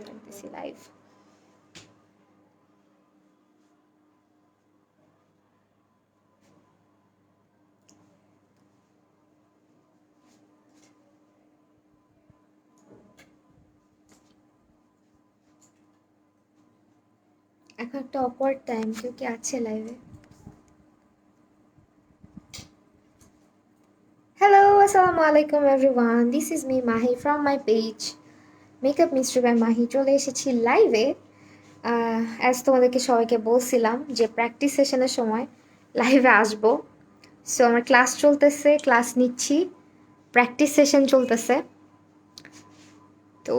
করতেছি লাইভ। এখন একটা অকওয়ার্ড টাইম, কেউ কি আছে লাইভে? হ্যালো, আসসালামু আলাইকুম everyone, this is me Mahi from my page makeup mystery by Mahi. চলে এসেছি লাইভে। অ্যাজ তোমাদেরকে সবাইকে বলছিলাম যে প্র্যাকটিস সেশনের সময় লাইভে আসবো। সো আমার ক্লাস চলতেছে, ক্লাস নিচ্ছি, প্র্যাকটিস সেশন চলতেছে, তো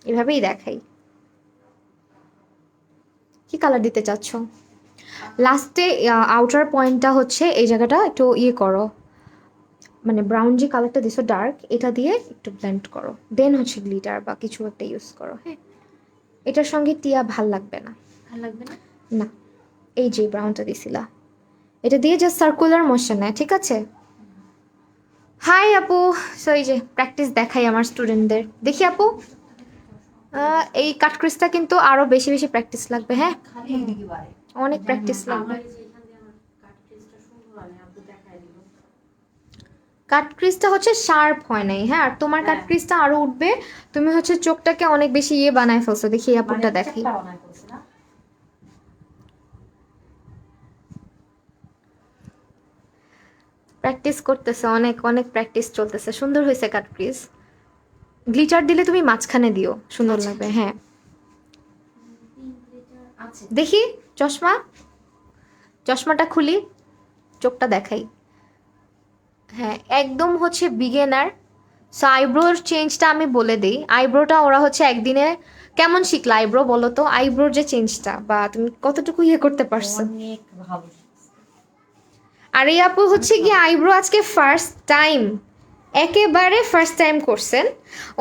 এভাবেই দেখাই। কি কালার দিতে চাচ্ছ? লাস্টে আউটার পয়েন্টটা হচ্ছে এই জায়গাটা একটু ইয়ে করো, মানে ব্রাউন যে কালারটা দিছো ডার্ক, এটা দিয়ে একটু ব্লেন্ড করো, দেন হচ্ছে গ্লিটার বা কিছু একটা ইউজ করো। হ্যাঁ, এটার সঙ্গে টিয়া ভাল লাগবে না। ভাল লাগবে না? না, এই যে ব্রাউনটা দিছিলা এটা দিয়ে জাস্ট সার্কুলার মোশনে, ঠিক আছে? হাই আপু, সো এই যে প্র্যাকটিস দেখাই আমার স্টুডেন্টদের। দেখি আপু, এই কাটক্রিজটা কিন্তু আরো বেশি বেশি প্র্যাকটিস লাগবে। হ্যাঁ, অনেক প্র্যাকটিস লাগবে। কাট ক্রিজটা হচ্ছে শার্প হয় নাই, হ্যাঁ, আর তোমার কাট ক্রিজটা আরো উঠবে। তুমি হচ্ছে চোখটাকে অনেক বেশি ইয়ে বানায় ফেলছো। দেখি এই আপুরটা দেখি। প্র্যাকটিস করতেছে, অনেক অনেক প্র্যাকটিস চলতেছে। সুন্দর হয়েছে কাট ক্রিজ। গ্লিটার দিলে তুমি মাঝখানে দিও, সুন্দর লাগবে। হ্যাঁ, দেখি চশমা, চশমাটা খুলি, চোখটা দেখাই। হ্যাঁ, একদম হচ্ছে বিগিনার। সো আইব্রোর চেঞ্জটা আমি বলে দিই। আইব্রোটা ওরা হচ্ছে একদিনে কেমন শিখলা আইব্রো বলো তো? আইব্রোর যে চেঞ্জটা বা তুমি কতটুকু ইয়ে করতে পারছো? অনেক ভালো। আর এই আপু হচ্ছে কি আইব্রো আজকে ফার্স্ট টাইম, একেবারে ফার্স্ট টাইম করছেন।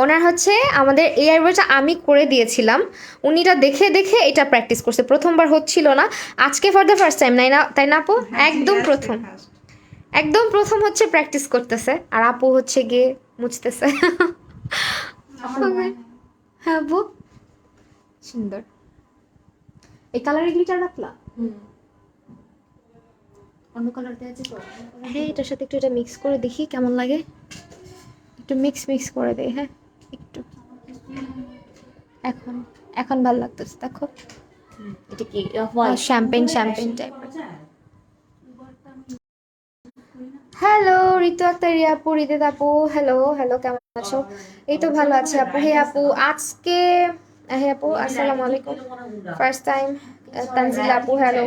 ওনার হচ্ছে আমাদের এই আইব্রোটা আমি করে দিয়েছিলাম, উনিটা দেখে দেখে এটা প্র্যাকটিস করছে। প্রথমবার হচ্ছিল না, আজকে ফর দ্য ফার্স্ট টাইম, তাই না আপু? একদম প্রথম, একদম প্রথম হচ্ছে প্র্যাকটিস করতেছে। আর আপু হচ্ছে গিয়ে মুছতেছে। হ্যাঁ আপু, সুন্দর। এই কালারের গ্লিটার রাখলা? অন্য কালার দেওয়া আছে তো? হ্যাঁ, এটার সাথে একটু এটা মিক্স করে দেখি কেমন লাগে। একটু মিক্স করে দেই। হ্যাঁ, একটু। এখন এখন ভালো লাগতেছে, দেখো। এটা কি শ্যাম্পেন টাইপ। হ্যালো ঋতু আক্তার, রিয়া আপু, রিদিত আপু, হ্যালো হ্যালো, কেমন আছো? এই তো ভালো আছি আপু। হে আপু, আজকে হে আপু, আসসালামু আলাইকুম, ফার্স্ট টাইম। তানজিলা আপু, হ্যালো।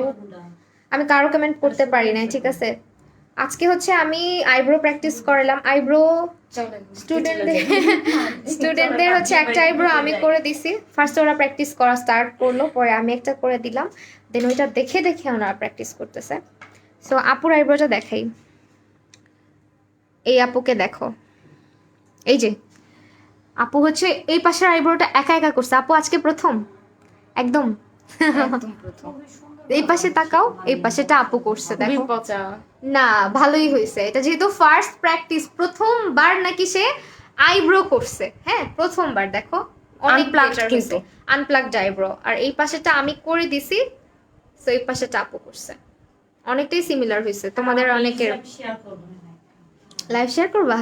আমি কারো কমেন্ট করতে পারি নাই, ঠিক আছে? আজকে হচ্ছে আমি আইব্রো প্র্যাকটিস করালাম। আইব্রো স্টুডেন্টদের হচ্ছে একটা আইব্রো আমি করে দিছি। ফার্স্টে ওরা প্র্যাকটিস করা স্টার্ট করলো, পরে আমি একটা করে দিলাম, দেন ওইটা দেখে দেখে ওনারা প্র্যাকটিস করতেছে। সো আপুর আইব্রোটা দেখাই। এই আপুকে দেখো, এই যে আপু হচ্ছে এই পাশের আইব্রোটা একা একা করছে। আপু আজকে প্রথম, একদম প্রথম। এই পাশে তাকাও, এই পাশেটা আপু করছে, দেখো না, ভালোই হয়েছে। এটা যেহেতু ফার্স্ট প্র্যাকটিস, প্রথমবার নাকি সে আইব্রো করছে। হ্যাঁ, প্রথমবার, দেখো অনেক বেটার হয়েছে। Unplugged eyebrow. আর এই পাশেটা আমি করে দিছি, তো এই পাশেটা আপু করছে। অনেকটাই সিমিলার হয়েছে তোমাদের অনেকের। লাইভ শেয়ার করবা?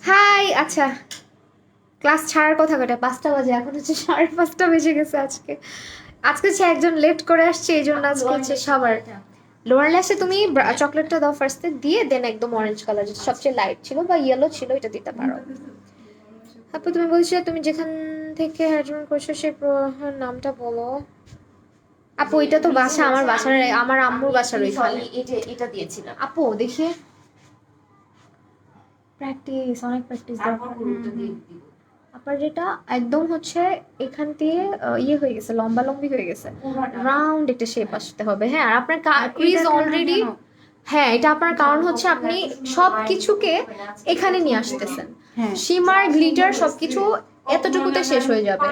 হাই, আচ্ছা ক্লাস ছাড়ার কথা কটা? 5টা বাজে, এখন হচ্ছে 5:30 বেজে গেছে। আজকে হচ্ছে একজন লেট করে আসছে, এই জন্য আজকে হচ্ছে সবার লোয়ার ল্যাশে। তুমি চকলেটটা দাও ফার্স্টে, দিয়ে দেন একদম অরেঞ্জ কালার, যেটা সবচেয়ে লাইট ছিল বা ইয়েলো ছিল, এটা দিতে পারো। আপু তুমি বলছো তুমি যেখান থেকে হেয়ার করছো সেই নামটা বলো। আপু এটা তো বাসা, আমার বাসার, আমার আম্মুর বাসার ওইখানে। এটা দিয়েছিলাম আপু দেখি, প্র্যাকটিস, অনেক প্র্যাকটিস দরকার। আপনার যেটা একদম হচ্ছে এখান দিয়ে ইয়ে হয়ে গেছে, লম্বা লম্বি হয়ে গেছে, রাউন্ড একটা শেপ আসতে হবে। হ্যাঁ, আর আপনার ক্রিজ অলরেডি, হ্যাঁ এটা আপনার কারণ হচ্ছে আপনি সব কিছুকে এখানে নিয়ে আসতেছেন। শিমার, গ্লিটার সবকিছু এতটুকুতে শেষ হয়ে যাবে।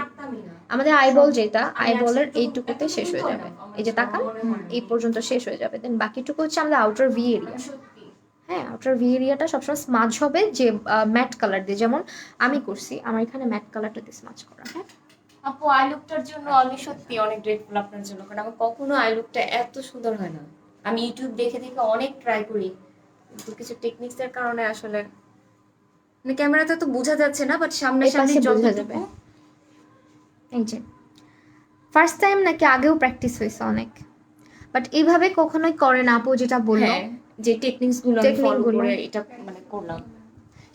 আমাদের আইবল, যেটা আইবলের এইটুকুতে শেষ হয়ে যাবে, এই যে তাকান, এই পর্যন্ত শেষ হয়ে যাবে। দেন বাকিটুকু হচ্ছে আমাদের আউটার ভি এরিয়া। হ্যাঁ, আউটার ভি এরিয়াটা সবসময় স্মাজ হবে যে ম্যাট কালার দিয়ে, যেমন আমি করছি, আমার এখানে ম্যাট কালারটা দিয়ে স্মাজ করা। হ্যাঁ আপু আই লুকটার জন্য আমি সত্যি অনেক গ্রেটফুল আপনার জন্য, কারণ আমার কখনো আই লুকটা এত সুন্দর হয় না। আমি ইউটিউব দেখে দেখে অনেক ট্রাই করি, কিন্তু কিছু টেকনিক্সের কারণে আসলে মানে ক্যামেরাতে তো বোঝা যাচ্ছে না, বাট সামনে এই সামনে পাশে বোঝা যাবে। যতটুকু। এই যে ফার্স্ট টাইম নাকি আগেও প্র্যাকটিস হয়েছে অনেক, বাট এইভাবে কখনোই করে না আপু, যেটা বললো হ্যাঁ, যে টেকনিক্স গুলো আমি ফলো টেকনিকগুলো। করে এটা মানে করলাম,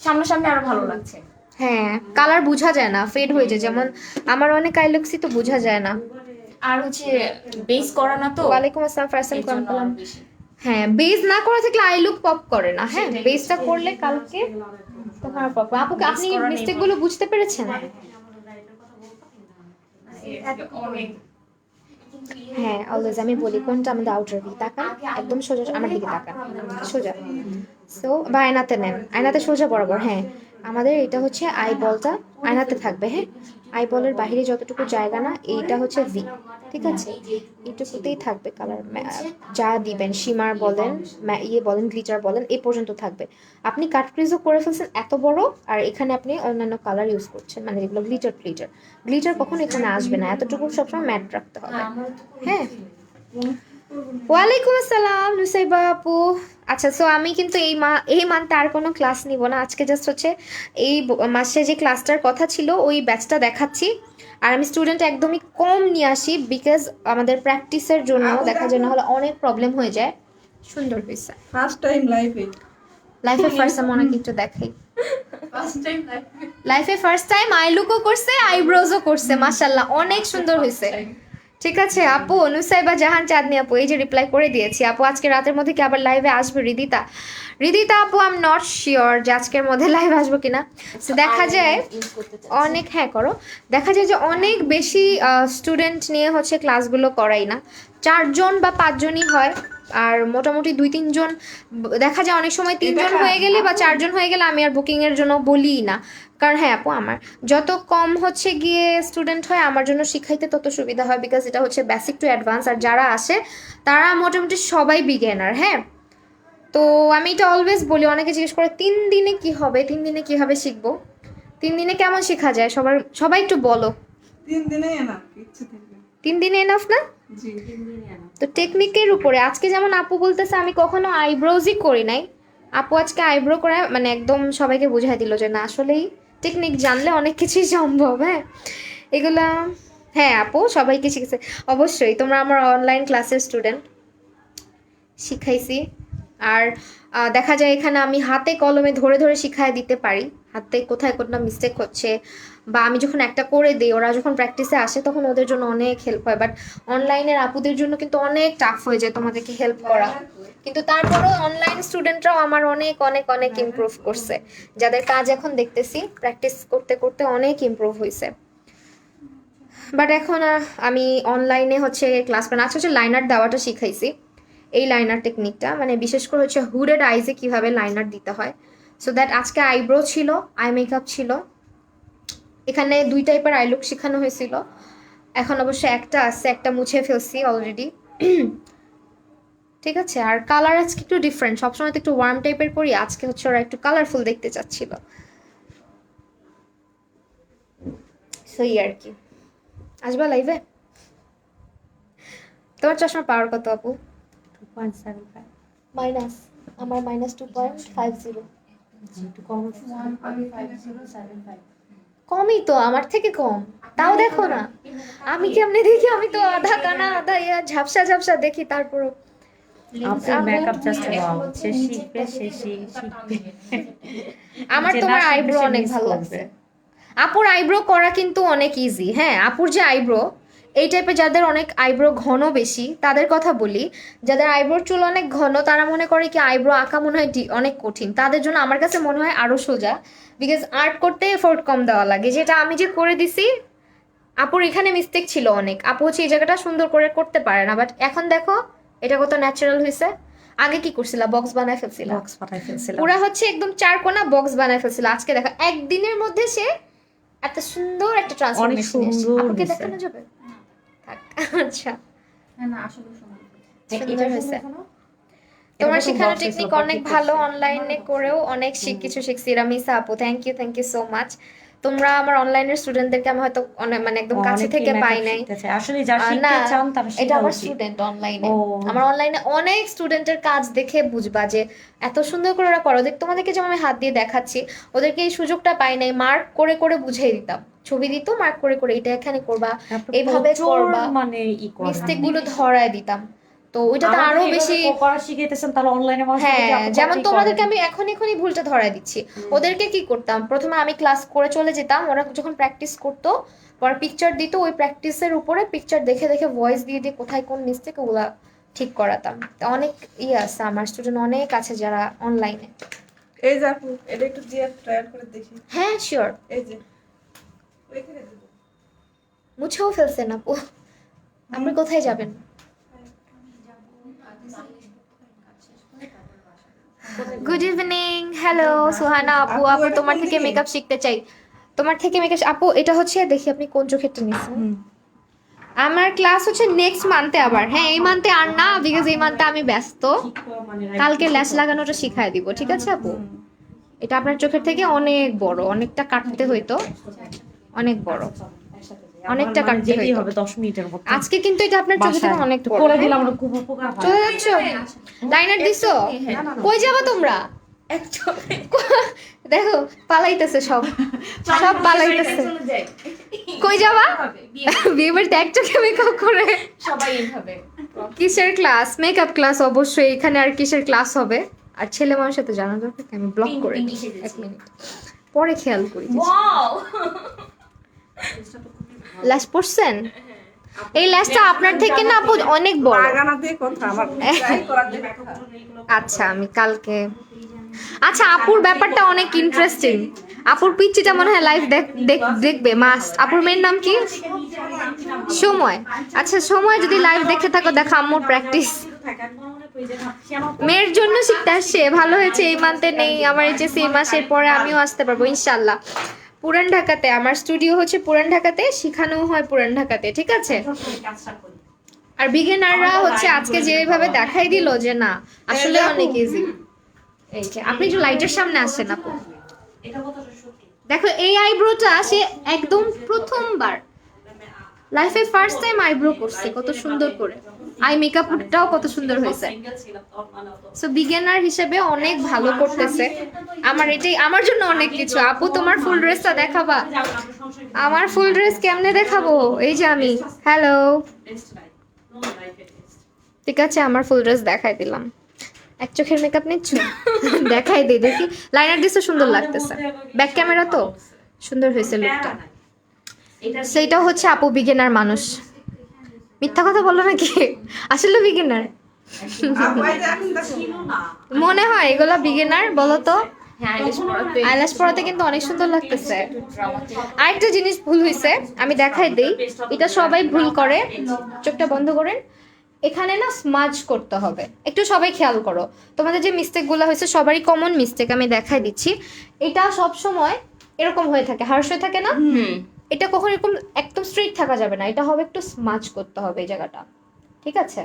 সামনাসামনি আরো ভালো লাগছে। হ্যাঁ, কালার বোঝা যায় না, ফেড হয়ে যায়, যেমন আমার অনেক আই লুকসই তো বোঝা যায় না। আর হচ্ছে বেস করা না তো, ওয়ালাইকুম আসসালাম ফারসান এর জন্য করলাম। আরো বেশি। হ্যাঁ, বেস না করা থাকলে আই লুক পপ করে না। হ্যাঁ, সেটাই, বেসটা করলে কালকে তখন আর পপ। আপুকে Base আপনি করা নেই মিস্টেক গুলো বুঝতে পেরেছেন? অনেক হ্যাঁ, অলওয়েজ আমি বলি কোনটা আমাদের আউটার ভি, তাকান একদম সোজা আমার দিকে তাকান, সোজা। সো বা আয়নাতে নেন, আয়নাতে সোজা বরাবর। হ্যাঁ, আমাদের এটা হচ্ছে আই বলটা আয়নাতে থাকবে। হ্যাঁ, আই বলের বাইরে যতটুকু জায়গা না, এইটা হচ্ছে ভি, ঠিক আছে? এইটুকুতেই থাকবে কালার, যা দিবেন শিমার বলেন, ইয়ে বলেন, গ্লিটার বলেন, এই পর্যন্ত থাকবে। আপনি কাট ক্রিজও করে ফেলছেন এত বড়, আর এখানে আপনি অন্যান্য কালার ইউজ করছেন, মানে যেগুলো গ্লিটার গ্লিটার গ্লিটার কখনো এখানে আসবে না, এতটুকু সবসময় ম্যাট রাখতে হবে। হ্যাঁ, ওয়ালাইকুম আসসালাম নুসাইবা আপু। আচ্ছা, সো আমি কিন্তু এই মান্থে আর কোনো ক্লাস নিব না, আজকে জাস্ট হচ্ছে এই মাসে যে ক্লাসটার কথা ছিল ওই ব্যাচটা দেখাচ্ছি। আর আমি স্টুডেন্ট একদমই কম নিয়ে আসি, বিকজ আমাদের প্র্যাকটিসের জন্য দেখা যায়, না হলে অনেক প্রবলেম হয়ে যায়। সুন্দর হয়েছে, ফার্স্ট টাইম লাইফে ফার্স্ট টাইম অনেক একটু দেখাই, ফার্স্ট টাইম লাইফে ফার্স্ট টাইম আই লুকও করছে, আইব্রোজও করছে, মাশাআল্লাহ অনেক সুন্দর হয়েছে। ঠিক আছে আপু, নুসাইবা জাহান চাঁদনি আপু, এই যে রিপ্লাই করে দিয়েছি আপু। আজকে রাতের মধ্যে কি আবার লাইভে আসবে রিদিতা? রিদিতা আপু আই এম নট শিওর যে আজকের মধ্যে লাইভ আসবো কিনা। So, দেখা যায় অনেক, হ্যাঁ করো, দেখা যায় যে অনেক বেশি স্টুডেন্ট নিয়ে হচ্ছে ক্লাসগুলো করাই না, 4 জন বা 5 জনই হয়। আর মোটামুটি 2-3 জন, দেখা যায় অনেক সময় 3 জন হয়ে গেলে বা 4 জন হয়ে গেলে আমি আর বুকিং এর জন্য বলিই না। কারণ হ্যাঁ আপু, আমার যত কম হচ্ছে গিয়ে স্টুডেন্ট হয় আমার জন্য শিখাইতে তত সুবিধা হয়, বিকজ এটা হচ্ছে বেসিক টু অ্যাডভান্স, আর যারা আসে তারা মোটামুটি সবাই বিগিনার। হ্যাঁ, তো আমি এটা অলওয়েজ বলি, অনেকে জিজ্ঞেস করে 3 দিনে কি হবে, 3 দিনে কিভাবে শিখবো, 3 দিনে কেমন শেখা যায়, সবাই একটু বলো। 3 দিনে না ইচ্ছে থেকে 3 দিনে এনাফ না? জি তো টেকনিকের উপরে, আজকে যেমন আপু বলতেছে আমি কখনো আইব্রোজই করি নাই, আপু আজকে আইব্রো করে মানে একদম সবাইকে বুঝাই দিল যে না আসলেই টেকনিক জানলে অনেক কিছুই সম্ভব। হ্যাঁ, এগুলা হ্যাঁ আপু সবাইকে শিখেছে, অবশ্যই তোমরা আমার অনলাইন ক্লাসের স্টুডেন্ট, শিখাইছি। আর দেখা যায় এখানে আমি হাতে কলমে ধরে ধরে শিখাই দিতে পারি, হাতে কোথায় কোনটা মিস্টেক হচ্ছে, বা আমি যখন একটা করে দিই ওরা যখন প্র্যাকটিসে আসে তখন ওদের জন্য অনেক হেল্প হয়। বাট অনলাইনের আপুদের জন্য কিন্তু অনেক টাফ হয়ে যায় তোমাদেরকে হেল্প করা, কিন্তু তারপরেও অনলাইন স্টুডেন্টরাও আমার অনেক অনেক অনেক ইমপ্রুভ করছে, যাদের কাজ এখন দেখতেছি প্র্যাকটিস করতে করতে অনেক ইমপ্রুভ হয়েছে। বাট এখন আমি অনলাইনে হচ্ছে ক্লাস করি না। আচ্ছা হচ্ছে লাইনার দেওয়াটা শিখাইছি, এই লাইনার টেকনিকটা মানে বিশেষ করে হচ্ছে হুডেড আইজে কিভাবে লাইনার দিতে হয়। সো দ্যাট আজকে আইব্রো ছিল, আই মেকআপ ছিল, এখানে 2 টাইপের আই লুক শেখানো হয়েছিল। এখন অবশ্য একটা আছে, একটা মুছে ফেলছি অলরেডি। ঠিক আছে, আর কালার আজকে একটু ডিফারেন্ট, সবসময় তো একটু ওয়ার্ম টাইপের করি, আজকে হচ্ছে ওরা একটু কালারফুল দেখতে চাচ্ছিল, সো এই আর কি। আসবা লাইভে? তোমার চশমার পাওয়ার কত আপু? 2.75 মাইনাস, আমার -2.50। কমই তো, আমার থেকে কম, তাও দেখো না আমি কেমনে দেখি, আমি তো আধা কানা আধা ইয়া ঝাপসা ঝাপসা দেখি, তারপরও আপনার মেকআপ জাস্ট ওয়াও, সে শিখবে আমার যে তোমার না শিখবে আইব্রো সে অনেক miss ভালো করবে। লাগছে। আপুর আইব্রো করা কিন্তু অনেক ইজি। হ্যাঁ, আপুর যে আইব্রো, এই টাইপের যাদের অনেক আইব্রো ঘন বেশি তাদের কথা বলি, যাদের আইব্রোর চুল অনেক ঘন তারা মনে করে কি আইব্রো আঁকা মনে হয় অনেক কঠিন, তাদের জন্য আমার কাছে মনে হয় আরো সোজা, বিকজ আর্ট করতে এফোর্ট কম দেওয়া লাগে। যেটা আমি যে করে দিছি, আপুর এখানে মিস্টেক ছিল অনেক, আপু হচ্ছে এই জায়গাটা সুন্দর করে করতে পারে না, বাট এখন দেখো এটা কত ন্যাচারাল হয়েছে। আগে কি করছিলা, বক্স বানায় ফেলছিলা, বক্স পাঠাই ফেলছিলাম। পুরা হচ্ছে একদম 4 কোণা বক্স বানায় ফেলছিল, আজকে দেখো একদিনের মধ্যে সে এত সুন্দর একটা ট্রান্সফরমেশন অনেক সুন্দর আপুকে হয়েছে। দেখানো যাবে? থাক, আচ্ছা না আসলে সময় সুন্দর হয়েছে। তোমার প্রথম শেখানো box টেকনিক হয়েছিল, অনেক practice ভালো, করছি। অনলাইনে করেও অনেক কিছু শিখছি। রামিসা আপু, থ্যাংক ইউ সো মাচ। তোমরা আমার অনলাইনের স্টুডেন্টদেরকে আমি হয়তো মানে একদম কাছে অনেকেই থেকে makeup পাই নাই। শিখতে চায়। আসলে যারা না, শিখতে চান তারা এটা শেখা আমার উচিত। স্টুডেন্ট অনলাইনে। ও। আমার অনলাইনে অনেক স্টুডেন্টের কাজ দেখে বুঝবা যে এত সুন্দর করে ওরা করে। তোমাদেরকে যেমন আমি হাত দিয়ে দেখাচ্ছি, ওদেরকে এই সুযোগটা পাই নাই, মার্ক করে করে বুঝিয়ে দিতাম, ছবি দিত মার্ক করে করে এটা এখানে করবা, তারপর এইভাবে প্রচুর করবা, মানে করে মিস্টেক গুলো ধরায় দিতাম। তো ওইটাতে আরো বেশি। করা শিখাইতেছেন, তাহলে অনলাইনে হ্যাঁ, যেমন তোমাদেরকে আমি এখনই ভুলটা ধরায় দিচ্ছি। ওদেরকে কি করতাম, প্রথমে আমি ক্লাস করে চলে যেতাম, ওরা যখন প্র্যাকটিস করতো পরে পিকচার দিত, ওই প্র্যাকটিসের উপরে পিকচার দেখে দেখে ভয়েস দিয়ে দিয়ে কোথায় কোন মিস্টেক ওগুলা ঠিক করাতাম। তো অনেক আছে, আমার স্টুডেন্ট অনেক আছে যারা অনলাইনে। এই যে আপু, এটা একটু দিয়ে ট্রায়াল করে দেখি। হ্যাঁ শিওর। এই যে ওইখানে দেবো। মুছেও ফেলছেন আপু, আপনি কোথায় যাবেন? গুড ইভিনিং, হ্যালো সুহানা আপু। আপু এটা তোমার কোন থেকে দিকে? মেকআপ শিখতে চাই। তোমার থেকে মেকআপ আপু, এটা হচ্ছে দেখি আপনি কোন চোখেরটা নিচ্ছেন। আমার ক্লাস হচ্ছে নেক্সট মান্থে আবার। হ্যাঁ, এই মান্থে আর না, বিকজ এই মান্থে আমি ব্যস্ত। কালকে ল্যাশ লাগানোটা শিখায় দিব, ঠিক আছে আপু? এটা আপনার চোখের থেকে অনেক বড়, অনেকটা কাটতে হইতো, অনেক বড়, অনেকটা কাটতে যেতেই হইতো। হবে 10 মিনিটের মধ্যে। আজকে কিন্তু এটা আপনার চোখের থেকে অনেক বড়। করে দিলাম, আমরা খুব উপকার হয়। চলে যাচ্ছ? লাইনার দিছো? কই যাবা তোমরা? দেখো পালাইতেছে সব, সব পালাইতেছে। কই যাবা? বিয়ে বাড়িতে এক চোখে মেকআপ করে সবাই এইভাবে। কিসের ক্লাস? মেকআপ ক্লাস অবশ্যই। এখানে আর কিসের ক্লাস হবে? আর ছেলে মানুষের তো জানা দরকার, আমি ব্লক করে পিঙ্কি দিই। সেজেছি। 1 মিনিট পরে খেয়াল করি। ওয়াও, ল্যাশ পড়ছেন? এই ল্যাশটা আপনার থেকে না আপু অনেক বড়। লাগানা দিয়ে কথা আমার ট্রাই করা দেখে। আচ্ছা আমি কালকে। আচ্ছা আপুর ব্যাপারটা অনেক ইন্টারেস্টিং। আপুর পিচ্চিটা মনে হয় লাইভ দেখবে মাস্ট। আপুর মেয়ের নাম কি? সময়। আচ্ছা সময় যদি লাইভ দেখে থাকো, দেখো আম্মুর প্র্যাকটিস। মেয়ের জন্য শিখতে আসছে, ভালো হয়েছে। এই মান্থে নেই আমার এইচএসসি, এই মাসের পরে আমিও আসতে পারবো ইনশাল্লাহ। পুরান ঢাকাতে আমার স্টুডিও হচ্ছে, পুরান ঢাকাতে শেখানো হয়, পুরান ঢাকাতে, ঠিক আছে? আর বিগিনাররা হচ্ছে আজকে যেভাবে দেখাই দিল যে না আসলে অনেক ইজি। এই যে আপনি যে লাইটের সামনে আসছেন আপু, দেখো এই আইব্রোটা সে একদম প্রথমবার লাইফে ফার্স্ট টাইম আইব্রো করছে, কত সুন্দর করে। আই মেকআপটাও কত সুন্দর হয়েছে। সো বিগিনার হিসেবে অনেক ভালো করতেছে। আমার এটাই আমার জন্য অনেক কিছু। আপু তোমার ফুল ড্রেসটা দেখাবা? আমার ফুল ড্রেস কেমনে দেখাবো? এই যে আমি, হ্যালো, ঠিক আছে আমার ফুল ড্রেস দেখাই দিলাম। এক চোখের মেকআপ নিচ্ছ? দেখাই দিই দেখি। লাইনার দিতে সুন্দর লাগতেছে, ব্যাক ক্যামেরা তো সুন্দর হয়েছে লুকটা। সেইটা হচ্ছে আপু বিগিনার মানুষ। মিথ্যা কথা বলো নাকি? আসলে বিগিনার আপু এই যে এখন দেখো। মনে হয় এগুলা বিগিনার, বলো তো? হ্যাঁ আইলিশ পরাতে আইল্যাশ পরাতে কিন্তু অনেক সুন্দর লাগতেছে। আরেকটা জিনিস ভুল হয়েছে, আমি দেখাই দেই। এটা সবাই ভুল করে, চোখটা বন্ধ করেন। এখানে না স্মাজ করতে হবে, একটু সবাই খেয়াল করো। তোমাদের যে মিস্টেকগুলো হয়েছে সবারই কমন মিস্টেক, আমি দেখাই দিচ্ছি। এটা সব সময় এরকম হয়ে থাকে, হার্শ হয়ে থাকে না? এটা কখন এরকম একদম স্ট্রেট থাকা যাবে না, এটা হবে একটু স্মাজ করতে হবে এই জায়গাটা, ঠিক আছে?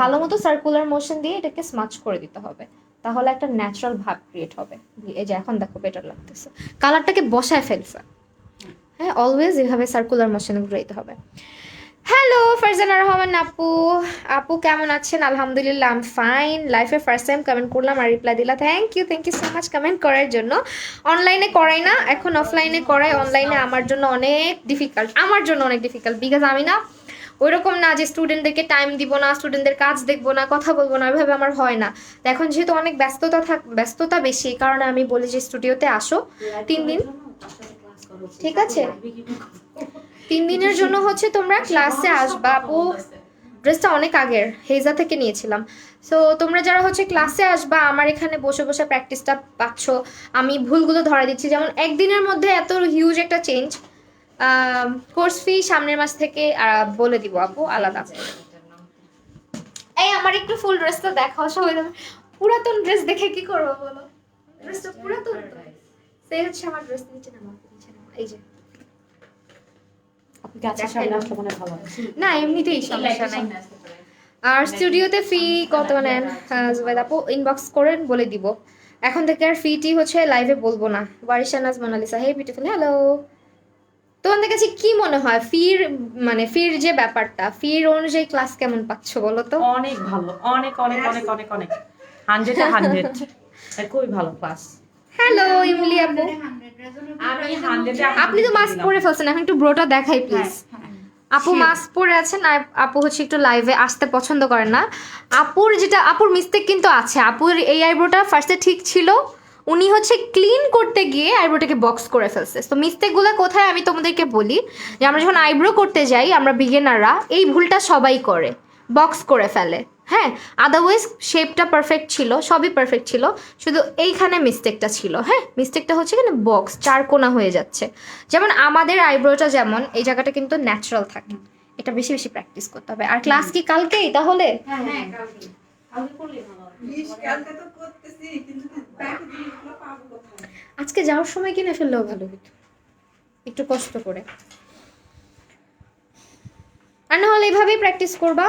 ভালো মতো সার্কুলার মোশন দিয়ে এটাকে স্মাচ করে দিতে হবে, তাহলে একটা ন্যাচারাল ভাব ক্রিয়েট হবে। এই যে এখন দেখো বেটার লাগতেছে, কালারটাকে বসায় ফেলছে। হ্যাঁ, অলওয়েজ এভাবে সার্কুলার মোশনে ঘুরাইতে হবে। হ্যালো ফারজানা রহমান আপু, আপু কেমন আছেন? আলহামদুলিল্লাহ আই এম ফাইন। লাইফে ফার্স্ট টাইম কমেন্ট করলাম আর রিপ্লাই দিলা, thank you so much comment করার জন্য। অনলাইনে করাই না, এখন অফলাইনে করাই। অনলাইনে আমার জন্য অনেক ডিফিকাল্ট, বিকজ আমি না ওইরকম না যে স্টুডেন্টদেরকে টাইম দিব না, স্টুডেন্টদের কাজ দেখবো না, কথা বলবো না, ওইভাবে আমার হয় না। তো এখন যেহেতু অনেক ব্যস্ততা বেশি, এই কারণে আমি বলি যে স্টুডিওতে আসো 3 দিন, ঠিক আছে? 3 দিনের জন্য হচ্ছে তোমরা ক্লাসে আসবা। আপু ড্রেসটা অনেক আগের, হেজা থেকে নিয়েছিলাম। সো তোমরা যারা হচ্ছে ক্লাসে আসবা, আমার এখানে বসে বসে প্র্যাকটিসটা পাচ্ছ, আমি ভুলগুলো ধরা দিচ্ছি। যেমন একদিনের মধ্যে এত হিউজ একটা চেঞ্জ। কোর্স ফি সামনের মাস থেকে বলে দিব আপু, আলাদা। এই আমার একটু ফুল ড্রেসটা দেখাও সবাই। পুরাতন ড্রেস দেখে কি করবো বলো? ড্রেসটা পুরাতন তো। সেই হচ্ছে আমার ড্রেস নিচে নামা, এই যে না এমনিতেই সমস্যা নাই। আর স্টুডিওতে ফি কত নেন জুবাইদ আপু ইনবক্স করেন বলে দিব। এখন থেকে আর ফিটি হচ্ছে লাইভে বলবো না। ওয়ারিশানাজ মোনালিসা হে বিউটিফুল হ্যালো। তোমাদের কাছে কি মনে হয় ফির মানে ফির যে ব্যাপারটা ফির অনুযায়ী ক্লাস কেমন পাচ্ছ বলো তো? অনেক ভালো, অনেক অনেক অনেক অনেক অনেক 100 খুবই ভালো ক্লাস। হ্যালো ইমলি আপু, আমি 100 আপনি তো মাস্ক পরে ফেলছেন, এখন একটু ব্রোটা দেখাই প্লিজ। আপু মাস্ক পরে আছেন আর আপু হচ্ছে একটু লাইভে আসতে পছন্দ করেন না। আপুর মিস্টেক কিন্তু আছে। আপুর এই আইব্রোটা ফার্স্টে ঠিক ছিল, উনি হচ্ছে ক্লিন করতে গিয়ে আইব্রোটাকে বক্স করে ফেলছে। তো মিস্টেকগুলো কোথায় আমি তোমাদেরকে বলি, যে আমরা যখন আইব্রো করতে যাই আমরা বিগিনাররা এই ভুলটা সবাই করে, বক্স করে ফেলে। হ্যাঁ, আদারওয়াইজ শেপটা পারফেক্ট ছিল, সবই পারফেক্ট ছিল, শুধু এইখানে মিস্টেকটা ছিল। হ্যাঁ, মিস্টেকটা হচ্ছে এখানে বক্স চারকোনা হয়ে যাচ্ছে। যেমন আমাদের আইব্রোটা যেমন এই জায়গাটা কিন্তু ন্যাচারাল থাকে, এটা বেশি বেশি প্র্যাকটিস করতে হবে। আর ক্লাস কি কালকেই তাহলে? কালকে তো করতেছি, কিন্তু ব্যাকে জিনিসগুলো পাবো কোথায়? আজকে যাওয়ার সময় কিনে ফেললেও ভালো হতো, একটু কষ্ট করে। আর না হলে এইভাবেই প্র্যাকটিস করবা,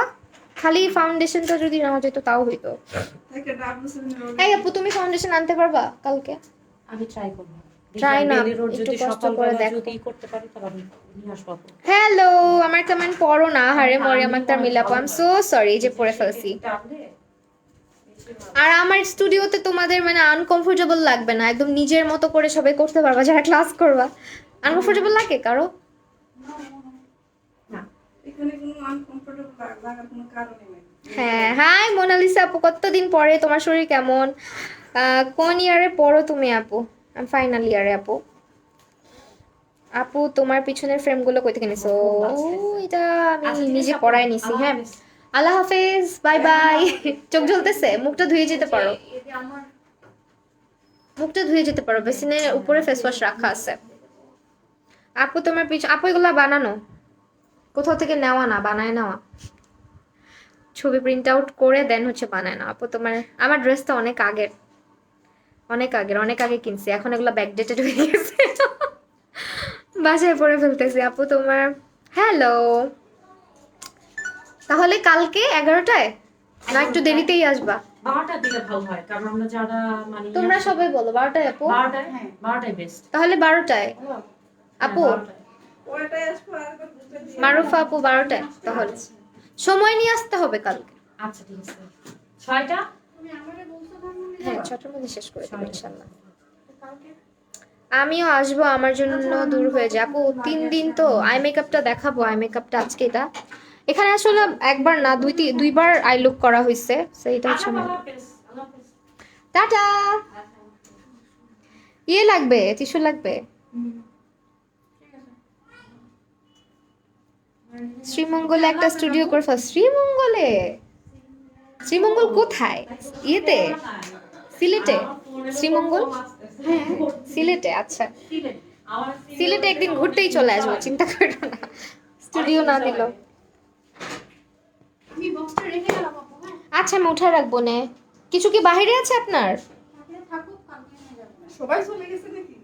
খালি ফাউন্ডেশনটা যদি নেওয়া যেত তাও হইতো। একটা ডাব্লিউসিএম এই আপু তুমি ফাউন্ডেশন আনতে পারবা কালকে? আমি ট্রাই করব। Try না, ডেইলি রোড একটু যদি কষ্ট করে সকালবেলা দেখো। যদি করতে পারি তাহলে আমি নিয়ে আসবো আপু। হ্যালো, আমার কমেন্ট পড়ো না। হারে মরিয়াম আক্তার মিলাপু, আই এম সো সরি যে পড়ে ফেলছি। আর আমার স্টুডিওতে তোমাদের মানে আনকমফোর্টেবল লাগবে না, একদম নিজের মতো করে সবাই করতে পারবা যারা ক্লাস করবা। আনকমফোর্টেবল লাগে কারো? না, এখানে কোনো আনকমফোর্টেবল লাগার কোনো কারণই নেই। হ্যাঁ, হাই মোনালিসা আপু, কতদিন পরে, তোমার শরীর কেমন? কোন ইয়ারে পড়ো তুমি আপু? আমি ফাইনাল ইয়ারে আপু। আপু তোমার পিছনের ফ্রেমগুলো কই থেকে নিছো? এটা আমি নিজে পড়ায় নিছি। হ্যাঁ, আল্লাহ হাফেজ, বাই বাই। চোখ জ্বলতেছে, মুখটা ধুয়ে যেতে পারো, মুখটা ধুয়ে যেতে পারো, বেসিনের উপরে ফেস ওয়াশ রাখা আছে। আপু তোমার আপু এগুলা বানানো, কোথাও থেকে নেওয়া না, বানায় নেওয়া, ছবি প্রিন্ট আউট করে দেন হচ্ছে বানায় না। আপু তোমার, আমার ড্রেসটা অনেক আগের, অনেক আগে কিনছি, এখন এগুলো ব্যাকডেটেড হয়ে গেছে, বাসায় পরে ফেলতেছি। আপু তোমার, হ্যালো, তাহলে কালকে 11টায় না একটু দেরিতেই আসবা? 12টার দিকে ভালো হয়, কারণ আমরা যারা মানে তোমরা সবাই বলো 12টায় আপু, 12টায় বেস্ট। তাহলে 12টায় আপু, ওইটাই আসবো আর একবার বুঝতে দিয়ে। মারুফা আপু 12টায়, তাহলে সময় নিয়ে আসতে হবে কালকে। আচ্ছা ঠিক আছে, 6টা। হ্যাঁ, 6টার মধ্যে শেষ করে দেবো ইনশাআল্লাহ। আমিও আসবো, আমার জন্য দূর হয়ে যায় আপু। 3 দিন তো আই মেকআপটা দেখাবো, আই মেকআপটা আজকে এটা এখানে আসলে একবার না দুইবার আই লুক করা হয়েছে, সেইটা হচ্ছে আমার। টাটা। ইয়ে লাগবে, টিস্যু লাগবে। শ্রীমঙ্গলে একটা স্টুডিও করে ফেল। শ্রীমঙ্গল কোথায়? ইয়েতে, সিলেটে? শ্রীমঙ্গল, হ্যাঁ সিলেটে। আচ্ছা, সিলেটে একদিন ঘুরতেই চলে আসবো, চিন্তা করো না, স্টুডিও না দিল। আচ্ছা আমি উঠে রাখবো নে। কিছু কি বাইরে আছে আপনার? সবাই চলে গেছে নাকি?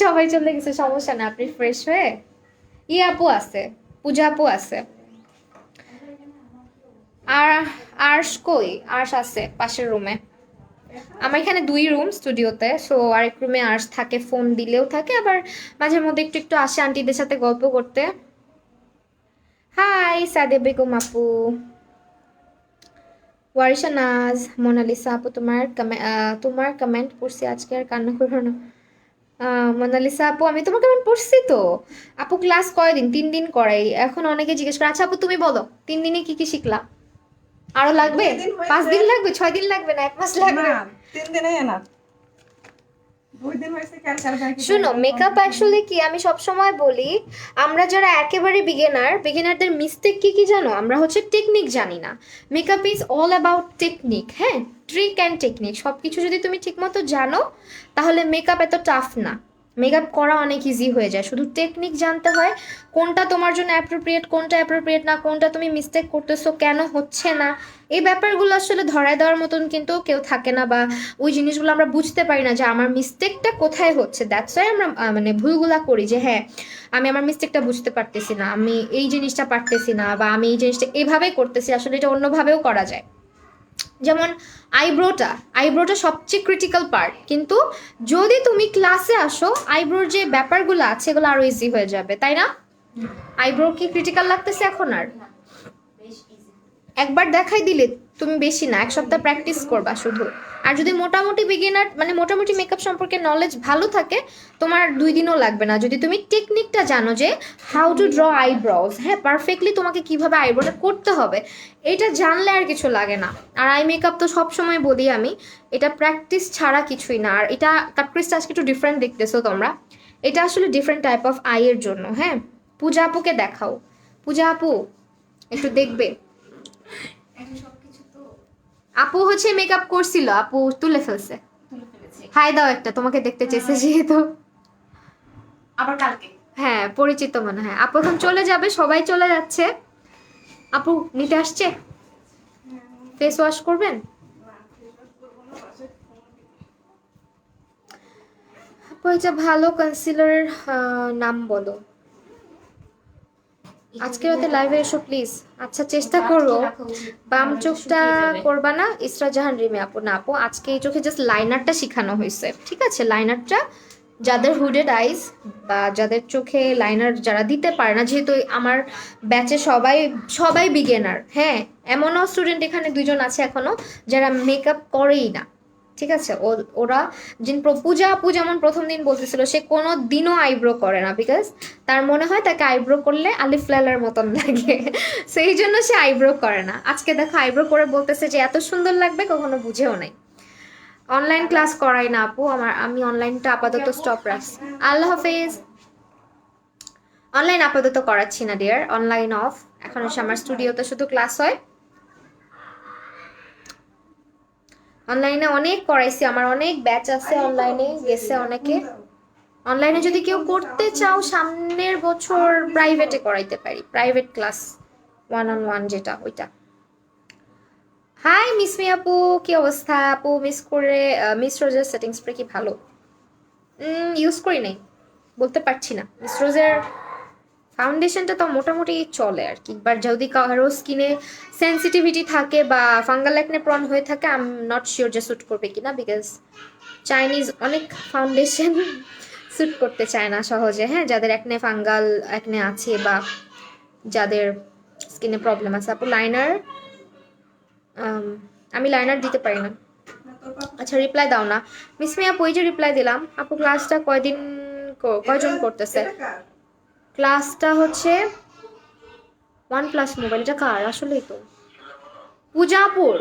সবাই চলে গেছে, সমস্যা না, আপনি ফ্রেশ হয়ে। ইয়ে আপু আছে, পূজা আপু আছে। আর আর্শ কই? আর্শ আছে পাশের রুমে। আমার এখানে 2 রুম স্টুডিওতে, সো আরেক রুমে আর্শ থাকে, ফোন দিলেও থাকে, আবার মাঝে মধ্যে একটু একটু আসে আন্টিদের সাথে গল্প করতে। হাই সাদে বেগম আপু, ওয়ারিশা নাজ, মোনালিসা আপু তোমার কমেন্ট পড়ছি আজকে, আর কান্না করো না। মোনালিসা আপু আমি তোমার কমেন্ট পড়ছি তো। আপু ক্লাস কয়দিন? 3 দিন করাই। এখন অনেকে জিজ্ঞেস করে, আচ্ছা আপু তুমি বলো 3 দিনে কি কি শিখলা? আরো লাগবে? 2 দিন হয়েছে। 5 দিন লাগবে? 6 দিন লাগবে না 1 মাস লাগবে? না, 3 দিনে না। 2 দিন হয়েছে কালকে আর বাকি। শুনো, মেকআপ অ্যাকচুয়ালি কি, আমি সব সময় বলি, আমরা যারা একেবারে বিগিনারদের মিস্টেক কি কি জানো? আমরা হচ্ছে টেকনিক জানি না। Makeup is all about technique. হ্যাঁ, ট্রিক অ্যান্ড টেকনিক, সব কিছু যদি তুমি ঠিকমতো জানো তাহলে মেকআপ এত টাফ না। মেকআপ করা অনেক ইজি হয়ে যায়, শুধু টেকনিক জানতে হয় কোনটা তোমার জন্য অ্যাপ্রোপ্রিয়েট, কোনটা অ্যাপ্রোপ্রিয়েট না, কোনটা তুমি মিস্টেক করতেছো, কেন হচ্ছে না। এই ব্যাপারগুলো আসলে ধরায় দেওয়ার মতন কিন্তু কেউ থাকে না, বা ওই জিনিসগুলো আমরা বুঝতে পারি না যে আমার মিস্টেকটা কোথায় হচ্ছে। দ্যাটস ওয়াই আমরা মানে ভুলগুলা করি যে হ্যাঁ আমি আমার মিস্টেকটা বুঝতে পারতেছি না, আমি এই জিনিসটা পারতেছি না, বা আমি এই জিনিসটা এভাবে করতেছি, আসলে এটা অন্যভাবেও করা যায়। যেমন আইব্রোটা সবচেয়ে ক্রিটিক্যাল পার্ট, কিন্তু যদি তুমি ক্লাসে আসো আইব্রোর যে ব্যাপারগুলো আছে এগুলো আরো ইজি হয়ে যাবে, তাই না? আইব্রো কি ক্রিটিক্যাল লাগতেছে এখন আর? বেশ ইজি। একবার দেখাই দিলে তুমি বেশি না, এক সপ্তাহ প্র্যাকটিস করবা শুধু। আর যদি মোটামুটি বিগিনার মানে মোটামুটি মেকআপ সম্পর্কে নলেজ ভালো থাকে, তোমার 2 দিনও লাগবে না, যদি তুমি টেকনিকটা জানো যে হাউ টু ড্র আইব্রোজ, হ্যাঁ পারফেক্টলি তোমাকে কিভাবে আইব্রোটা করতে হবে, এটা জানলে আর কিছু লাগে না। আর আই মেকআপ তো সবসময় বলি আমি, এটা প্র্যাকটিস ছাড়া কিছুই না। আর এটা কাটক্রিজটা আজকে একটু ডিফারেন্ট দেখতেছো তোমরা, এটা আসলে ডিফারেন্ট টাইপ অফ আইয়ের জন্য। হ্যাঁ পূজা আপুকে দেখাও, পূজা আপু একটু দেখবে। এখন সবকিছু তো আপু হচ্ছে মেকআপ করছিল, আপু তুলে ফেলছে। তুলে ফেলেছি। হাই দাও একটা, তোমাকে দেখতে চেয়েছে যেহেতু। আবার কালকে হ্যাঁ পরিচিত মনে হয়। আপু এখন চলে যাবে, সবাই চলে যাচ্ছে। আপু নিতে আসছে, ফেস ওয়াশ করবেন? আপু একটা ভালো কনসিলারের নাম বলো। আজকে রাতে লাইভে এসো প্লিজ। আচ্ছা চেষ্টা করবো। বাম চোখটা করবা না? ইসরা জাহান রিমি আপু, না আপু আজকে এই চোখে জাস্ট লাইনারটা শেখানো হয়েছে, ঠিক আছে? লাইনারটা যাদের হুডেড আইস বা যাদের চোখে লাইনার যারা দিতে পারে না, যেহেতু আমার ব্যাচে সবাই সবাই বিগিনার, হ্যাঁ এমনও স্টুডেন্ট এখানে 2জন আছে এখনো যারা মেকআপ করেই না, ঠিক আছে? ওরা পূজা আপু যেমন প্রথম দিন বলতেছিল সে কোনো দিনও আইব্রো করে না, বিকজ তার মনে হয় তাকে আইব্রো করলে আলিফ লালার মতন লাগে, সেই জন্য সে আইব্রো করে না। আজকে দেখো আইব্রো করে বলতেছে যে এত সুন্দর লাগবে, কখনো বুঝেও নাই। অনলাইন ক্লাস করাই না আপু, আমি অনলাইনটা আপাতত স্টপ রাখছি। আল্লাহ হাফেজ। অনলাইন আপাতত করাচ্ছি না ডিয়ার, অনলাইন অফ। এখন এসে আমার স্টুডিওতে শুধু ক্লাস হয়। অনলাইনে অনেক করাইছি, আমার অনেক ব্যাচ আছে, অনলাইনে গেছে অনেকে। অনলাইনে যদি কেউ করতে চাও সামনের বছর প্রাইভেটে করাইতে পারি, প্রাইভেট ক্লাস 1-on-1 যেটা ওইটা। হাই মিসমি আপু, কি অবস্থা আপু? মিস রোজের সেটিং স্প্রে কি ভালো? ইউজ করি নাই, বলতে পারছি না। মিস রোজের ফাউন্ডেশনটা তো মোটামুটি চলে আর কি, বাট যদি কারো স্কিনে সেন্সিটিভিটি থাকে বা ফাঙ্গাল অ্যাকনে প্রন হয়ে থাকে, আই এম নট শিওর যে স্যুট করবে কিনা, বিকজ চাইনিজ অনেক ফাউন্ডেশন স্যুট করতে চায় না সহজে। হ্যাঁ যাদের অ্যাকনে ফাঙ্গাল অ্যাকনে আছে বা যাদের স্কিনে প্রবলেম আছে। আপু লাইনার, আমি লাইনার দিতে পারি না। আচ্ছা রিপ্লাই দাও না মিসমি আপু। এই যে রিপ্লাই দিলাম আপু। ক্লাসটা কয়জন করতেছে? ক্লাসটা হচ্ছে OnePlus মোবাইল। এটা কার আসলেই তো? পূজাপুর।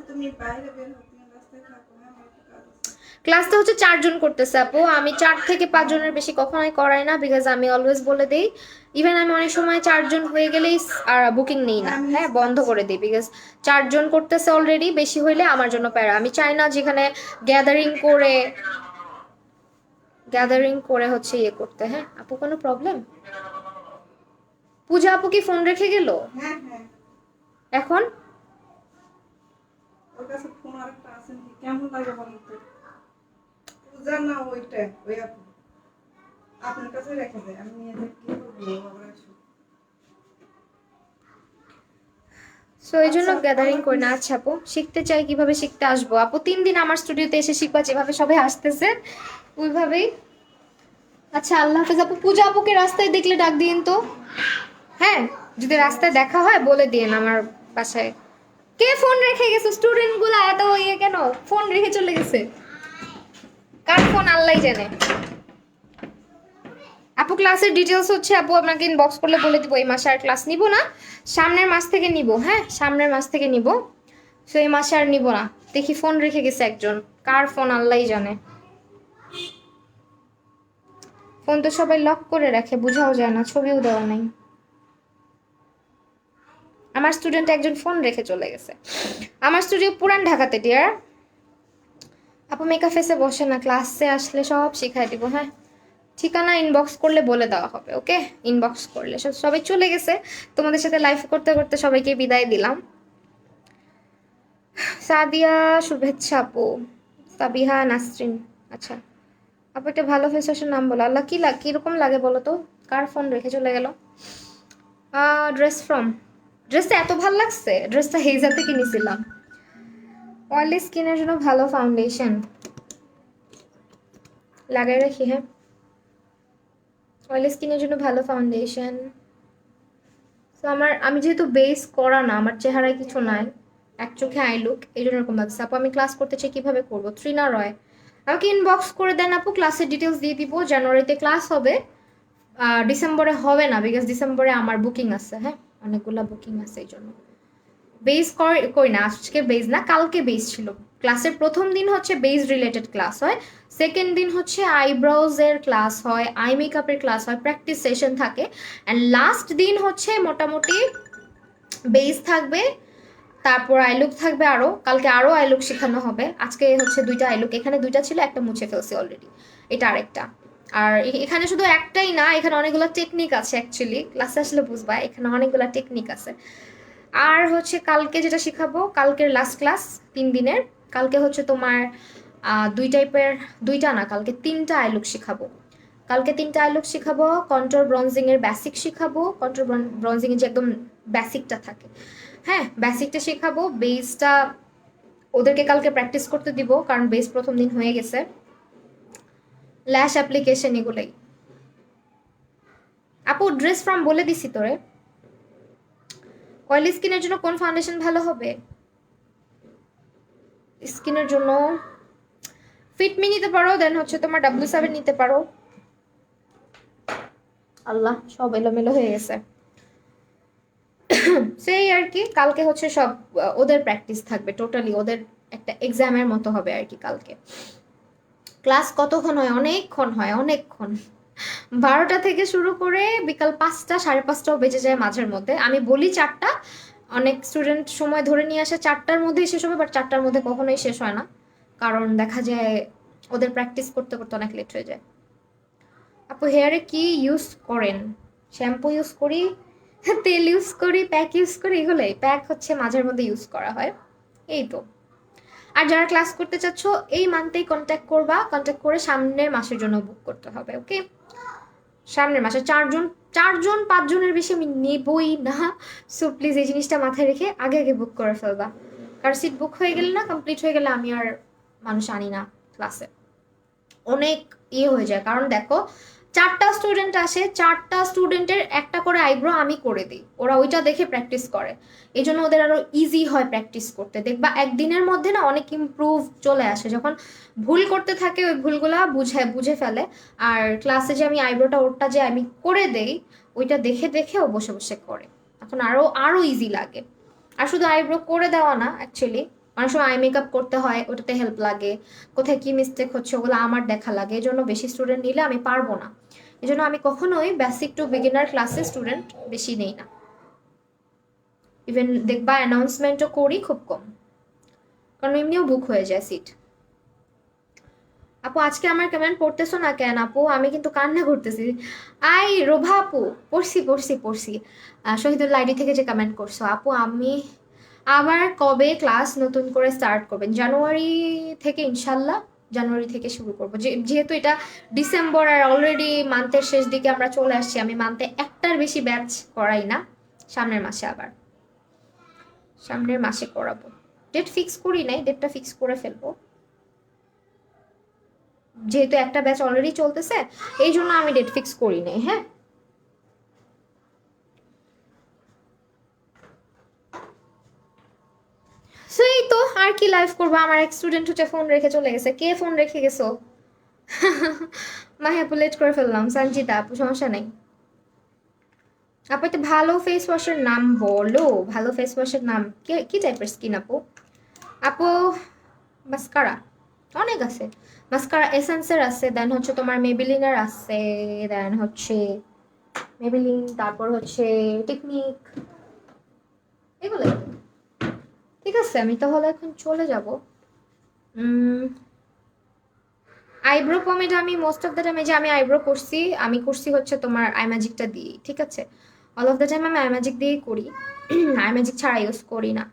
তুমি বাইরে বের হও, তুমি রাস্তায় থাকো, হ্যাঁ আমার একটু কাজ আছে। ক্লাসটা হচ্ছে 4 জন করতেছে আপু। আমি 4 থেকে 5 জনের বেশি কখনোই করাই না, বিকজ আমি অলওয়েজ বলে দিই, ইভেন আমি অনেক সময় 4 জন হয়ে গেলেই আর বুকিং নেই না, হ্যাঁ বন্ধ করে দিই, বিকজ 4 জন করতেছে অলরেডি, বেশি হইলে আমার জন্য প্যারা। আমি চাই না যেখানে গ্যাদারিং করে হচ্ছে ইয়ে করতে। হ্যাঁ আপু কোনো প্রবলেম? পূজা আপু কি ফোন রেখে গেল হ্যাঁ হ্যাঁ, এখন? ওর কাছে ফোন আরেকটা আছে নাকি? কেমন লাগে বলেন তো? পূজা না ওইটা, ওই আপু আপনার কাছে রেখে দেয়, আমি নিয়ে যাই, কি করবো আবার আসো। সো এই জন্য গ্যাদারিং করি না। আচ্ছা আপু শিখতে চাই, কিভাবে শিখতে আসবো? আপু 3 দিন আমার স্টুডিওতে এসে শিখবা, যেভাবে সবাই আসতেছে ওইভাবেই। আচ্ছা আল্লাহ হাফেজ আপু। পূজা আপুকে রাস্তায় দেখলে ডাক দিন তো, হ্যাঁ যদি রাস্তায় দেখা হয় বলে দিন আমার বাসায়। কে ফোন রেখে গেছে? স্টুডেন্ট গুলা এত ইয়ে কেন, ফোন রেখে চলে গেছে? কার ফোন আল্লাহই জানে। আপু ক্লাসের ডিটেলস হচ্ছে আপু আপনাকে ইনবক্স করলে বলে দিব। এই মাসে আর ক্লাস নিব না, সামনের মাস থেকে নিব। হ্যাঁ সামনের মাস থেকে নিব, সো এই মাসে আর নিব না। দেখি ফোন রেখে গেছে একজন, কার ফোন আল্লাহই জানে। ফোন তো সবাই লক করে রাখে, বোঝাও যায় না, ছবিও দেওয়া নাই। আমার স্টুডেন্ট একজন ফোন রেখে চলে গেছে। আমার স্টুডিও পুরান ঢাকাতে ডিয়ার। আপু মেকআপ ফেসে বসে না, ক্লাসে আসলে সব শিখাই দিব। হ্যাঁ ঠিকানা ইনবক্স করলে বলে দেওয়া হবে, ওকে? ইনবক্স করলে সবাই চলে গেছে। তোমাদের সাথে লাইভ করতে করতে সবাইকে বিদায় দিলাম। সাদিয়া শুভেচ্ছা আপু, সাবিহা নাসরিন। আচ্ছা আপু একটা ভালো ফেস ওয়াশের নাম বলো। আল্লাহ কি কিরকম লাগে বলো তো? কার ফোন রেখে চলে গেল? ড্রেস ফ্রম, ড্রেসটা এত ভালো লাগছে, ড্রেসটা হেজা থেকে নিয়েছিলাম। অয়েলি স্কিনের জন্য ভালো ফাউন্ডেশন লাগাই রাখি, হ্যাঁ। অয়েলি স্কিনের জন্য ভালো ফাউন্ডেশন। তো আমি যেহেতু বেস করা না, আমার চেহারায় কিছু নাই, এক চোখে আই লুক, এই জন্য এরকম লাগছে। আপু আমি ক্লাস করতে চাই, কিভাবে করবো? ত্রিনা রয়, আমাকে ইনবক্স করে দেন আপু, ক্লাসের ডিটেলস দিয়ে দিব। জানুয়ারিতে ক্লাস হবে, ডিসেম্বরে হবে না, বিকজ ডিসেম্বরে আমার বুকিং আছে, হ্যাঁ, অনেকগুলো বুকিং আছে, এই জন্য বেস কই না। আজকে বেস না, কালকে বেস ছিল। ক্লাসের প্রথম দিন হচ্ছে বেস রিলেটেড ক্লাস হয়, সেকেন্ড দিন হচ্ছে আইব্রাউজের ক্লাস হয়, আই মেকআপের ক্লাস হয়, প্র্যাকটিস সেশন থাকে, অ্যান্ড লাস্ট দিন হচ্ছে মোটামুটি বেস থাকবে, তারপর আইলুক থাকবে আরও, কালকে আরও আইলুক শেখানো হবে। আজকে হচ্ছে 2টা আইলুক, এখানে 2টা ছিল, একটা মুছে ফেলছি অলরেডি, এটা আরেকটা। আর এখানে শুধু একটাই না, এখানে অনেকগুলো টেকনিক আছে অ্যাকচুয়ালি, ক্লাসে আসলে বুঝবা, এখানে অনেকগুলো টেকনিক আছে। আর হচ্ছে কালকে যেটা শেখাবো, কালকের লাস্ট ক্লাস 3 দিনের, কালকে হচ্ছে তোমার 2টা না, কালকে 3টা আইলুক শেখাবো। কালকে 3টা আইলুক শেখাবো, কন্ট্রোল ব্রঞ্জিংয়ের বেসিক শেখাবো, কন্ট্রোল ব্রঞ্জিংয়ের যে একদম বেসিকটা থাকে, হ্যাঁ, বেসিকটা শেখাবো। বেসটা ওদেরকে কালকে প্র্যাকটিস করতে দিব, কারণ বেস প্রথম দিন হয়ে গেছে। ল্যাশ অ্যাপ্লিকেশন এগুলোই। আপু ড্রেস ফ্রম বলে দিছি তোরে। অয়েলি স্কিনের জন্য কোন ফাউন্ডেশন ভালো হবে? স্কিনের জন্য ফিটমি নিতে পারো, দেন হচ্ছে তোমার W7 নিতে পারো। আল্লাহ সব এলোমেলো হয়ে গেছে। সেই আর কি, কালকে হচ্ছে সব ওদের প্র্যাকটিস থাকবে, টোটালি ওদের একটা এক্সামের মতো হবে আর কি কালকে। ক্লাস কতক্ষণ হয়? অনেকক্ষণ হয়, অনেকক্ষণ। 12টা থেকে শুরু করে বিকাল 5টা, 5:30টাও বেজে যায় মাঝের মধ্যে। আমি বলি 4টা, অনেক স্টুডেন্ট সময় ধরে নিয়ে আসে 4টার মধ্যেই শেষ হবে, বাট 4টার মধ্যে কখনোই শেষ হয় না, কারণ দেখা যায় ওদের প্র্যাকটিস করতে করতে অনেক লেট হয়ে যায়। আপু হেয়ারে কি ইউজ করেন? শ্যাম্পু ইউজ করি, তেল ইউজ করি, প্যাক ইউজ করি, এগুলোই। প্যাক হচ্ছে মাঝের মধ্যে ইউজ করা হয়, এই তো। আর যারা ক্লাস করতে চাচ্ছ এই মান্থেই কন্ট্যাক্ট করবা, কন্ট্যাক্ট করে সামনের মাসের জন্য বুক করতে হবে, ওকে? সামনের মাসে 4জন 5জনের বেশি আমি নেবই না, সো প্লিজ এই জিনিসটা মাথায় রেখে আগে আগে বুক করে ফেলবা, কারণ সিট বুক হয়ে গেলে না, কমপ্লিট হয়ে গেলে আমি আর মানুষ আনি না ক্লাসে, অনেক হয়ে যায়। কারণ দেখো 4টা স্টুডেন্ট আসে, 4টা স্টুডেন্টের একটা করে আইব্রো আমি করে দিই, ওরা ওইটা দেখে প্র্যাকটিস করে, এই জন্য ওদের আরো ইজি হয় প্র্যাকটিস করতে। দেখবা একদিনের মধ্যে না অনেক ইমপ্রুভ চলে আসে, যখন ভুল করতে থাকে ওই ভুলগুলা বুঝে ফেলে। আর ক্লাসে যে আমি আইব্রোটা ওরটা যে আমি করে দেই, ওইটা দেখে দেখে ও বসে বসে করে, এখন আরো ইজি লাগে। আর শুধু আইব্রো করে দেওয়া না, অ্যাকচুয়ালি অনেক সময় আই মেকআপ করতে হয়, ওটাতে হেল্প লাগে, কোথায় কি মিস্টেক হচ্ছে ওগুলো আমার দেখা লাগে, এই জন্য বেশি স্টুডেন্ট নিলে আমি পারবো না, এই জন্য আমি কখনোই বেসিক টু বিগিনার ক্লাসে স্টুডেন্ট বেশি নেই না। ইভেন দেখবা অ্যানাউন্সমেন্টও করি খুব কম, কারণ এমনিও বুক হয়ে যায় সিট। আপু আজকে আমার কমেন্ট পড়তেছো না কেন? আপু আমি কিন্তু কান্না করতেছি। রোভা আপু, পড়ছি। শহীদুল্লাহ আইডি থেকে যে কমেন্ট করছো, আপু আমি আবার কবে ক্লাস নতুন করে স্টার্ট করবেন? জানুয়ারি থেকে ইনশাল্লাহ, জানুয়ারি থেকে শুরু করবো, যেহেতু এটা ডিসেম্বর আর অলরেডি মান্থের শেষ দিকে আমরা চলে আসছি, আমি মান্থে একটার বেশি ব্যাচ করাই না, সামনের মাসে করাবো। ডেট ফিক্স করি নাই, ডেটটা ফিক্স করে ফেলবো, যেহেতু একটা ব্যাচ অলরেডি চলতেছে এই জন্য আমি ডেট ফিক্স করি নাই, হ্যাঁ। সেই তো আর কি লাইভ করবো, আমার এক স্টুডেন্ট হচ্ছে ফোন রেখে চলে গেছে। কে ফোন রেখে গেছো? মাহে আপু লেট করে ফেললাম। সঞ্জিতা আপু সমস্যা নেই। আপু একটা ভালো ফেস ওয়াশের নাম বলো, ভালো ফেস ওয়াশের নাম কি টাইপের স্কিন আপু? আপু মাস্কারা অনেক আছে, মাস্কারা এসেন্সের আছে, দেন হচ্ছে তোমার মেবিলিনের আছে, দেন হচ্ছে মেবিলিন, তারপর হচ্ছে টেকনিক, এগুলো। ঠিক আছে আমি তাহলে এখন চলে যাব। আইব্রো পমেড আমি মোস্ট অফ দ্য টাইম যে আমি আইব্রো করছি, আমি করছি হচ্ছে তোমার আই ম্যাজিকটা দিয়ে, ঠিক আছে? অল অফ দ্য টাইম আমি আই ম্যাজিক দিয়েই করি, আই ম্যাজিক ছাড়া ইউজ করি না।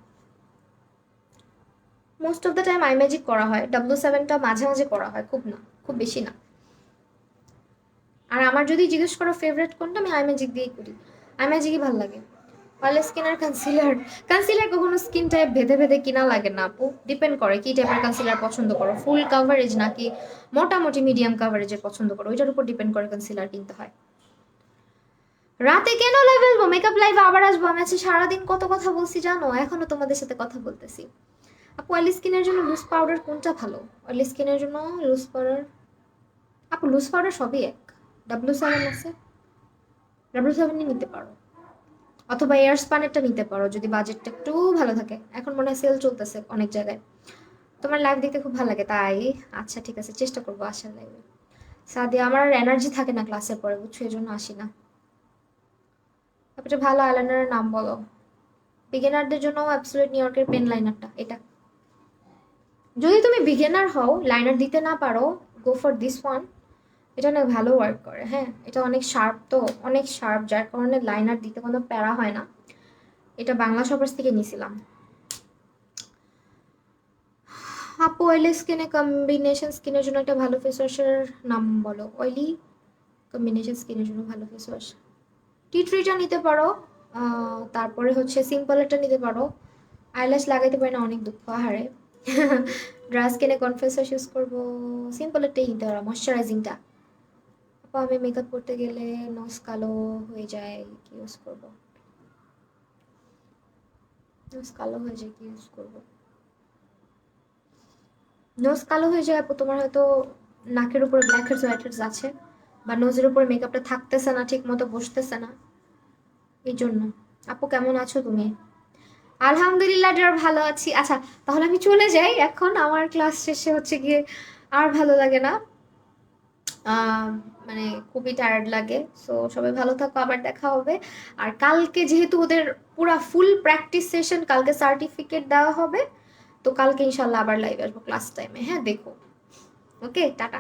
Most of the time I magic করা হয়, W7টা মাঝে মাঝে করা হয়, খুব না, খুব বেশি না। আর আমার যদি জিজ্ঞেস করো ফেভারিট কোনটা, আমি আই ম্যাজিক দিয়েই করি, আই ম্যাজিকই ভালো লাগে। অয়েল স্কিন আর কনসিলার, কনসিলার কখনো স্কিন টাইপ ভেদে ভেদে কিনা লাগে না আপু, ডিপেন্ড করে কি টাইপের কনসিলার পছন্দ করো, ফুল কাভারেজ নাকি মোটামুটি মিডিয়াম কাভারেজের পছন্দ করো, ওইটার উপর ডিপেন্ড করে কনসিলার কিনতে হয়। রাতে কেন লাইভ আসবো, মেকআপ লাইভ আবার আসবো, আমি আজকে সারাদিন কত কথা বলছি জানো, এখনো তোমাদের সাথে কথা বলতেছি। আপু অয়েলি স্কিনের জন্য লুজ পাউডার কোনটা ভালো? অয়েলি স্কিনের জন্য লুজ পাউডার, আপু লুজ পাউডার সবই এক, W7 আছে, W7 নিতে পারো, অথবা এয়ার স্পানেরটা নিতে পারো যদি বাজেটটা একটু ভালো থাকে। এখন মনে হয় সেল চলতেছে অনেক জায়গায়। তোমার লাইভ দেখতে খুব ভালো লাগে তাই? আচ্ছা ঠিক আছে, চেষ্টা করবো আসার লাইভে। সাদিয়া, আমার আর এনার্জি থাকে না ক্লাসের পরে, বুঝছো, এই জন্য আসি না। একটা ভালো আইলাইনারের নাম বলো। বিগিনারদের জন্য অ্যাবসোলিউট নিউ ইয়র্কের পেন লাইনারটা, এটা। যদি তুমি বিগিনার হও, লাইনার দিতে না পারো, গো ফর দিস ওয়ান। এটা অনেক ভালো ওয়ার্ক করে, হ্যাঁ, এটা অনেক শার্প, তো অনেক শার্প, যার কারণে লাইনার দিতে কোনো প্যারা হয় না। এটা বাংলা শপার্স থেকে নিয়েছিলাম। আপু অয়েলি স্কিনে কম্বিনেশন স্কিনের জন্য একটা ভালো ফেস ওয়াশের নাম বলো। অয়েলি কম্বিনেশন স্কিনের জন্য ভালো ফেস ওয়াশ, টি ট্রিটা নিতে পারো, তারপরে হচ্ছে সিম্পলেরটা নিতে পারো। আইল্যাশ লাগাইতে পারি না, অনেক দুঃখ, আহারে। ড্রাই স্কিনে কোন ফেস ওয়াশ ইউজ করবো? সিম্পলেরটাই নিতে পারো, ময়শ্চারাইজিংটা। আপু আমি মেকআপ করতে গেলে নোজ কালো হয়ে যায়, কি ইউজ করবো? নোজ কালো হয়ে যায়, কি ইউজ করবো? নোজ কালো হয়ে যায় আপু, তোমার হয়তো নাকের উপরে ব্ল্যাক হেডস হোয়াইট হেডস আছে, বা নোজের উপরে মেকআপটা থাকতেছে না, ঠিক মতো বসতেছে না, এই জন্য। আপু কেমন আছো তুমি? আলহামদুলিল্লাহ ডিয়ার, ভালো আছি। আচ্ছা তাহলে আমি চলে যাই এখন, আমার ক্লাস শেষে হচ্ছে গিয়ে আর ভালো লাগে না, আহ, মানে খুবই টায়ার্ড লাগে। সো সবাই ভালো থাকো, আবার দেখা হবে। আর কালকে যেহেতু ওদের পুরা ফুল প্র্যাকটিস সেশন, কালকে সার্টিফিকেট দেওয়া হবে, তো কালকে ইনশাল্লাহ আবার লাইভ আসবো ক্লাস টাইমে, হ্যাঁ দেখো। ওকে, টাটা।